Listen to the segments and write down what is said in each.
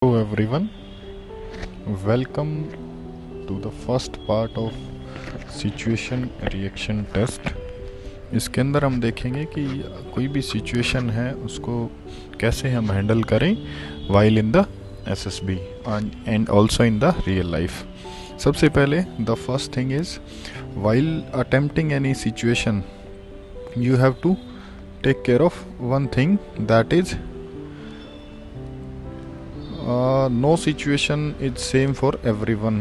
Hello everyone, welcome to the first part of situation reaction test. इसके अंदर हम देखेंगे कि कोई भी सिचुएशन है उसको कैसे हम हैंडल करें while in the SSB and also in the real life. सबसे पहले the first thing is while attempting any situation you have to take care of one thing that is no situation is same for everyone.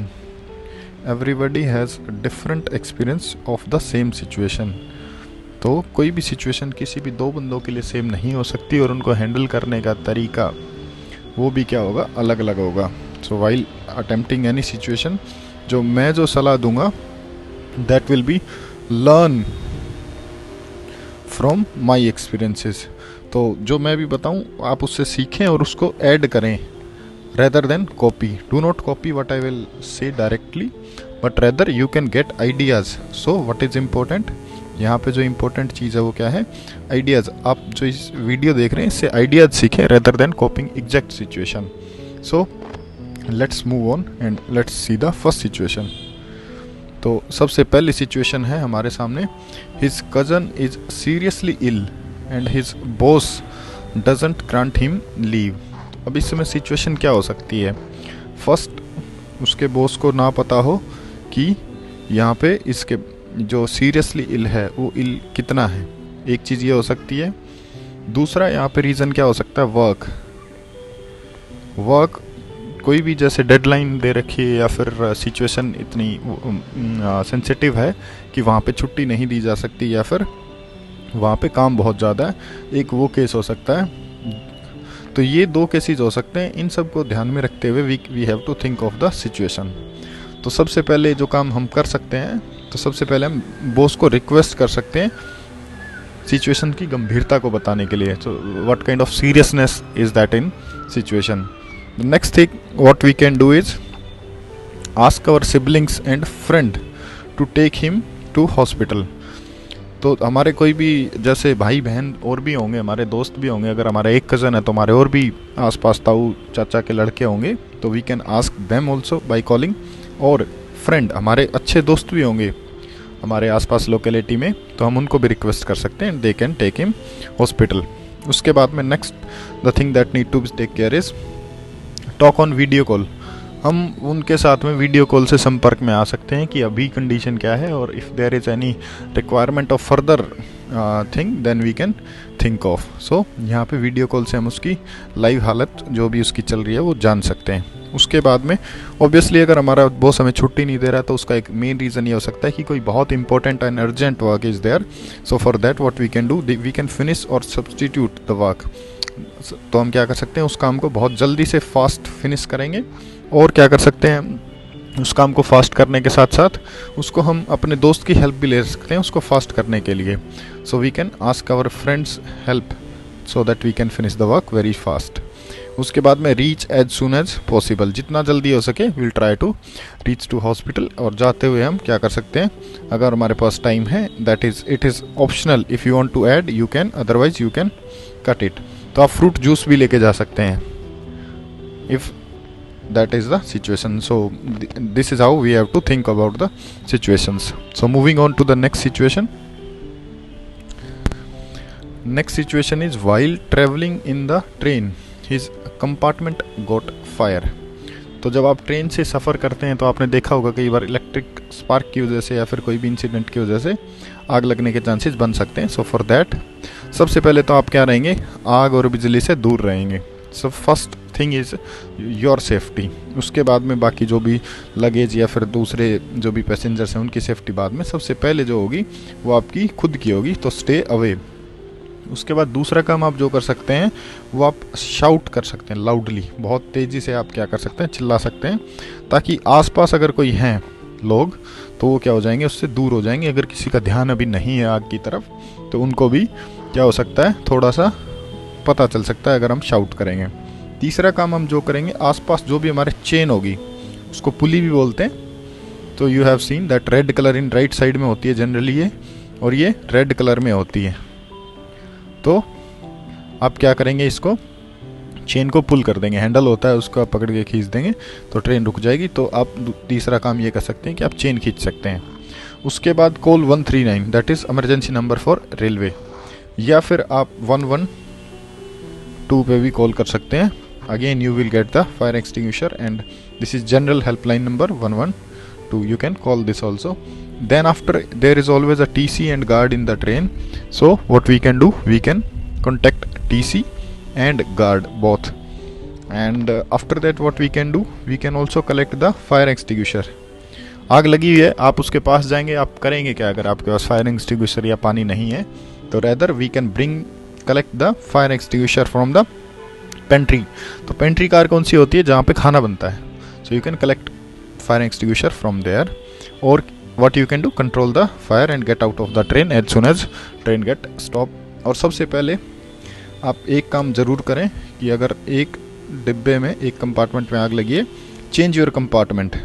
Everybody has different experience of the same situation. तो कोई भी situation किसी भी दो बंदों के लिए same नहीं हो सकती और उनको हैंडल करने का तरीका वो भी क्या होगा, अलग अलग होगा। So while attempting any situation जो सलाह दूंगा that will be learn from my experiences. तो जो मैं भी बताऊं आप उससे सीखें और उसको ऐड करें rather than copy. Do not copy what I will say directly, but rather you can get ideas. So what is important, यहाँ पे जो important चीज़ है वो क्या है, ideas। आप जो इस वीडियो देख रहे हैं इससे ideas सीखें rather than copying exact situation. So let's move on and let's see the first situation. तो सबसे पहली सिचुएशन है हमारे सामने, his cousin is seriously ill and his boss doesn't grant him leave. अब इस समय सिचुएशन क्या हो सकती है, फर्स्ट उसके बॉस को ना पता हो कि यहाँ पे इसके जो सीरियसली इल है वो इल कितना है, एक चीज़ ये हो सकती है। दूसरा यहाँ पे रीज़न क्या हो सकता है, वर्क कोई भी जैसे डेडलाइन दे रखी है या फिर सिचुएशन इतनी सेंसिटिव है कि वहाँ पे छुट्टी नहीं दी जा सकती या फिर वहाँ पे काम बहुत ज़्यादा है, एक वो केस हो सकता है। तो ये दो केसेस हो सकते हैं, इन सब को ध्यान में रखते हुए we have to think of the situation. तो सबसे पहले जो काम हम कर सकते हैं, तो सबसे पहले हम बॉस को रिक्वेस्ट कर सकते हैं सिचुएशन की गंभीरता को बताने के लिए। तो what kind of seriousness is that in situation. The next thing what we can do is ask our siblings and friend to take him to hospital. तो हमारे कोई भी जैसे भाई बहन और भी होंगे, हमारे दोस्त भी होंगे, अगर हमारा एक कज़न है तो हमारे और भी आसपास ताऊ चाचा के लड़के होंगे, तो we can ask them also by calling. और फ्रेंड हमारे अच्छे दोस्त भी होंगे हमारे आसपास लोकेलिटी में, तो हम उनको भी रिक्वेस्ट कर सकते हैं, they can take him hospital. उसके बाद में next the thing that need to take care is talk on video call. हम उनके साथ में वीडियो कॉल से संपर्क में आ सकते हैं कि अभी कंडीशन क्या है, और if there is any requirement of further thing then we can think of. So यहाँ पे वीडियो कॉल से हम उसकी लाइव हालत जो भी उसकी चल रही है वो जान सकते हैं। उसके बाद में ऑब्वियसली अगर हमारा बॉस हमें छुट्टी नहीं दे रहा तो उसका एक मेन रीज़न ये हो सकता है कि कोई बहुत important and urgent work is there. So for that what we can do, we can finish और सब्सटीट्यूट द वर्क। तो हम क्या कर सकते हैं, उस काम को बहुत जल्दी से फास्ट फिनिश करेंगे। और क्या कर सकते हैं, उस काम को फास्ट करने के साथ साथ उसको हम अपने दोस्त की हेल्प भी ले सकते हैं उसको फास्ट करने के लिए। So we can ask our friends help so that we can finish the work very fast. उसके बाद में reach as soon as possible, जितना जल्दी हो सके will try to reach to hospital. और जाते हुए हम क्या कर सकते हैं, अगर हमारे पास टाइम है, that is it is optional, if you want to add you can, otherwise you can cut it. तो आप फ्रूट जूस भी लेके जा सकते हैं if that is the situation. So this is how we have to think about the situations. So moving on to the next situation. Next situation is while traveling in the train his compartment got fire. तो जब आप train से सफ़र करते हैं तो आपने देखा होगा कई बार इलेक्ट्रिक स्पार्क की वजह से या फिर कोई भी इंसिडेंट की वजह से आग लगने के चांसेस बन सकते हैं। सो फॉर दैट सबसे पहले तो आप क्या रहेंगे, आग और बिजली से दूर रहेंगे। So first thing is your safety. उसके बाद में बाकी जो भी लगेज या फिर दूसरे जो भी पैसेंजर्स हैं उनकी सेफ्टी बाद में, सबसे पहले जो होगी वो आपकी खुद की होगी, तो स्टे अवे। उसके बाद दूसरा काम आप जो कर सकते हैं वो आप शाउट कर सकते हैं लाउडली, बहुत तेज़ी से आप क्या कर सकते हैं, चिल्ला सकते हैं, ताकि आसपास अगर कोई हैं लोग तो वो क्या हो जाएंगे, उससे दूर हो जाएंगे। अगर किसी का ध्यान अभी नहीं है आग की तरफ तो उनको भी क्या हो सकता है, थोड़ा सा पता चल सकता है अगर हम शाउट करेंगे। तीसरा काम हम जो करेंगे, आसपास जो भी हमारे चेन होगी उसको पुली भी बोलते हैं। तो you have seen that red colour in right side में होती है जनरली ये, और ये रेड कलर में होती है। तो आप क्या करेंगे, इसको चेन को पुल कर देंगे, हैंडल होता है उसको आप पकड़ के खींच देंगे तो ट्रेन रुक जाएगी। तो आप तीसरा काम ये कर सकते हैं कि आप चेन खींच सकते हैं। उसके बाद call 139 that is emergency number for railway, या फिर आप 112 पे भी कॉल कर सकते हैं। Again you will get the fire extinguisher and this is general helpline number 112, you can call this also. Then after, there is always a TC and guard in the train, so what we can do, we can contact TC and guard both, and after that what we can do, we can also collect the fire extinguisher. आग लगी हुई है, आप उसके पास जाएंगे, आप करेंगे क्या अगर आपके पास फायर एक्सटिंग्विशर या पानी नहीं है? तो rather we can collect the fire extinguisher from the pantry. तो पेंट्री कार कौन सी होती है? जहाँ पे खाना बनता है। So you can collect fire extinguisher from there, or what you can do, control the fire and get out of the train as soon as train get stop. और सबसे पहले आप एक काम ज़रूर करें कि अगर एक डिब्बे में, एक कंपार्टमेंट में आग लगी है, चेंज योर कंपार्टमेंट।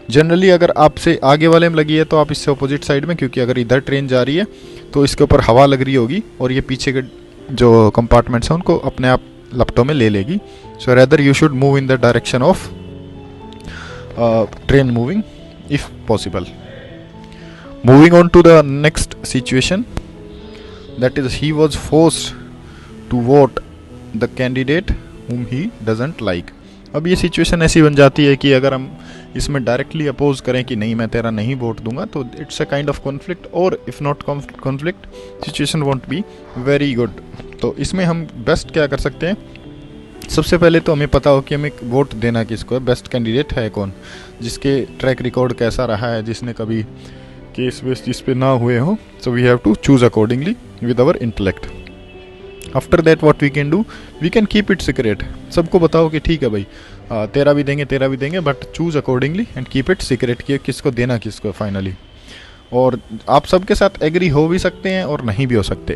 जनरली अगर आपसे आगे वाले में लगी है तो आप इससे अपोजिट साइड में, क्योंकि अगर इधर ट्रेन जा रही है तो इसके ऊपर हवा लग रही होगी और ये पीछे के जो कंपार्टमेंट्स हैं उनको अपने आप लपटों में ले लेगी। सो rather you should move in the direction of train moving if possible. Moving on to the next situation, that is he was forced to vote the candidate whom he doesn't like. अब ये situation ऐसी बन जाती है कि अगर हम इसमें डायरेक्टली अपोज करें कि नहीं मैं तेरा नहीं वोट दूंगा, तो it's a kind of conflict, और if not conflict situation won't be very good. तो इसमें हम बेस्ट क्या कर सकते हैं? सबसे पहले तो हमें पता हो कि हमें वोट देना किसको है, बेस्ट कैंडिडेट है कौन, जिसके ट्रैक रिकॉर्ड कैसा रहा है, जिसने कभी केस वेस जिस पे ना हुए हो। So we have to choose accordingly with our intellect. After that what we can do, we can keep it secret. सबको बताओ कि ठीक है भाई तेरा भी देंगे but choose accordingly and keep it secret कि किसको देना किसको है फाइनली। और आप सबके साथ एग्री हो भी सकते हैं और नहीं भी हो सकते,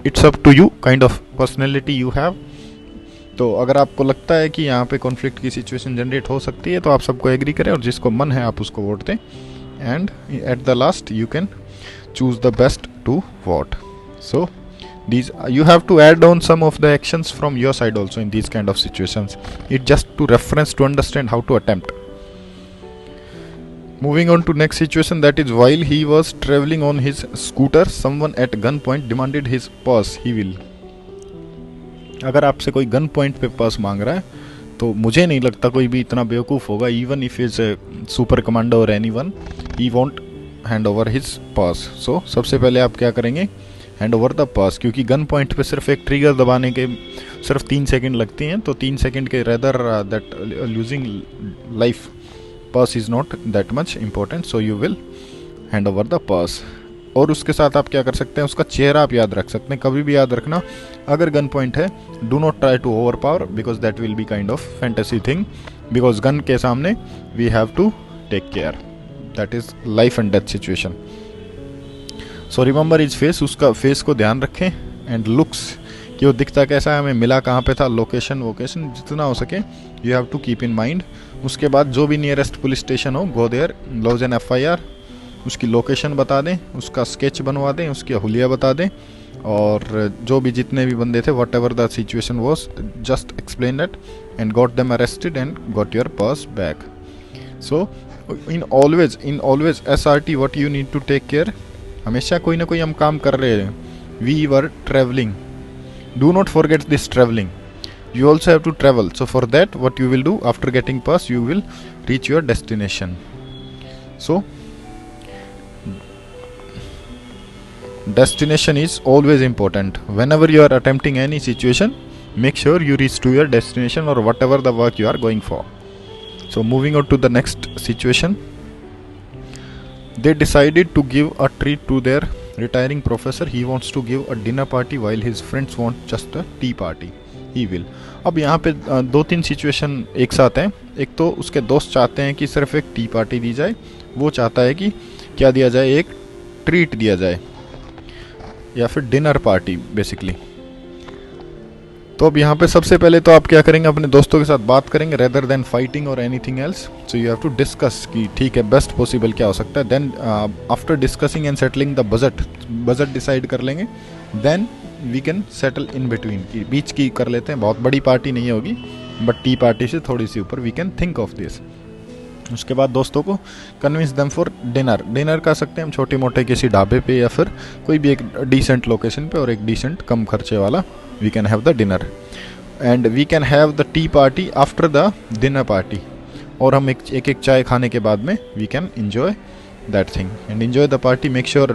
it's up to you, kind of personality you have. तो अगर आपको लगता है कि यहाँ पे कॉन्फ्लिक्ट की सिचुएशन जनरेट हो सकती है तो आप सबको एग्री करें और जिसको मन है आप उसको वोट दें, and at the last you can choose the best to vote. So these you have to add on some of the actions from your side also in these kind of situations. It just to reference to understand how to attempt. Moving on to next situation, that is while he was traveling on his scooter, someone at gunpoint demanded his purse. He will, अगर आपसे कोई gun point पे purse मांग रहा है तो मुझे नहीं लगता कोई भी इतना बेवकूफ़ होगा, even if is super commando और anyone, he won't hand over his purse. So सबसे पहले आप क्या करेंगे? हैंड ओवर द पर्स, क्योंकि गन पॉइंट पे सिर्फ एक ट्रिगर दबाने के सिर्फ 3 सेकेंड लगती हैं, तो 3 सेकेंड के rather that losing life purse is not that much important, so you will hand over the purse. और उसके साथ आप क्या कर सकते हैं? उसका चेहरा आप याद रख सकते हैं। कभी भी याद रखना, अगर गन पॉइंट है, do not try to overpower because that will be kind of fantasy thing, because gun के सामने we have to take care, that is life and death situation. So remember is face, उसका face को ध्यान रखें, and looks कि वो दिखता कैसा है, हमें मिला कहाँ पे था, लोकेशन वोकेशन जितना हो सके you have to keep in mind. उसके बाद जो भी नियरेस्ट पुलिस स्टेशन हो, go there, lodge an FIR, उसकी लोकेशन बता दें, उसका स्केच बनवा दें, उसकी हुलिया बता दें, और जो भी जितने भी बंदे थे, whatever the situation was, just explain that and got them arrested and got your purse back. So in always SRT what you need to take care, हमेशा कोई ना कोई हम काम कर रहे हैं, we were travelling, do not forget this travelling, you also have to travel. So for that what you will do, after getting pass you will reach your destination. So destination is always important. Whenever you are attempting any situation, make sure you reach to your destination or whatever the work you are going for. So moving on to the next situation, they decided to give a treat to their retiring professor. He wants to give a dinner party while his friends want just a tea party. He will. अब यहाँ पे 2-3 situation एक साथ हैं। एक तो उसके दोस्त चाहते हैं कि सिर्फ एक टी पार्टी दी जाए, वो चाहता है कि क्या दिया जाए, एक ट्रीट दिया जाए या फिर डिनर पार्टी बेसिकली। तो अब यहाँ पे सबसे पहले तो आप क्या करेंगे, अपने दोस्तों के साथ बात करेंगे रेदर देन फाइटिंग और anything else. So you have to discuss कि ठीक है बेस्ट पॉसिबल क्या हो सकता है। Then after discussing and settling the budget decide कर लेंगे। Then we can settle in between, की बीच की कर लेते हैं, बहुत बड़ी पार्टी नहीं होगी बट टी पार्टी से थोड़ी सी ऊपर, we can think of this. उसके बाद दोस्तों को convince them for dinner. Dinner कर सकते हैं हम छोटे मोटे किसी ढाबे पे या फिर कोई भी एक डिसेंट लोकेशन पे और एक डिसेंट कम खर्चे वाला, we can have the dinner and we can have the tea party after the dinner party. और हम एक चाय खाने के बाद में we can enjoy that thing and enjoy the party. Make sure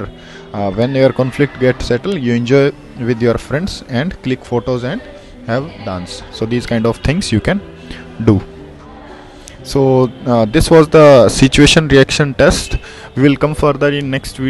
when your conflict gets settled, you enjoy with your friends and click photos and have dance. So these kind of things you can do. So this was the situation reaction test. We will come further in next video.